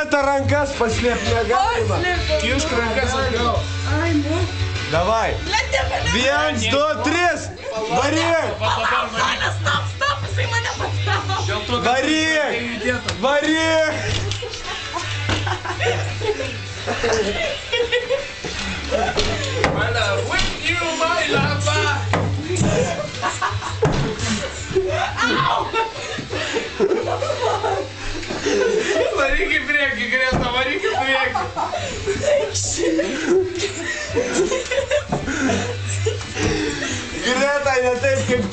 Greta rankas paslėp negalima. Kišk rankas atgal. Ai, nu. Davai. 1, 2, 3. Varyk. Stop, jisai mane pastavo. Varyk. Varyk. Mane, with you, my lava. Varyk į priekį, Greta, varyk į priekį. Greta, ne taip kaip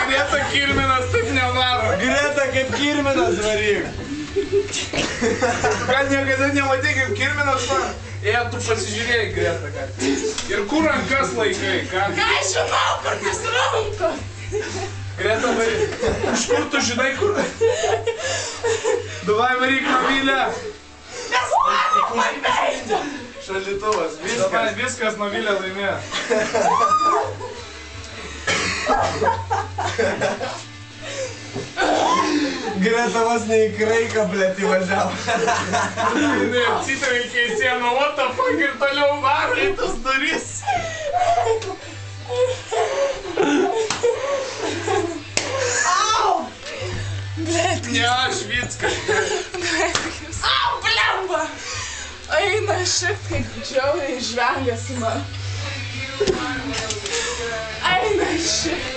Greta Kirminas taip nevaro. Greta kaip Kirminas varyk. Gal niekada nematei kaip Kirminas varo? Tu pasižiūrėjai, Greta, ką. Ir kur rankas laikai, ką? Ką aš žinau, kur tas rankos? Greta, varyk. Iš kur tu žinai, kur? Davai, varyk, Navilę. Mes varom paveidžiam. Šaldytuvas, Davai, viskas. viskas, Navilė laimėjo. Greta vos ne į kraiką, blėt, įvažiavo. Ne, atsitrenkė į sieną, what the fuck, ir toliau varo į tas duris. Au! Blet, Ne, aš Vickas. au, blemba! Eina šit, kaip džiauriai žvengėsi man. Eina šit.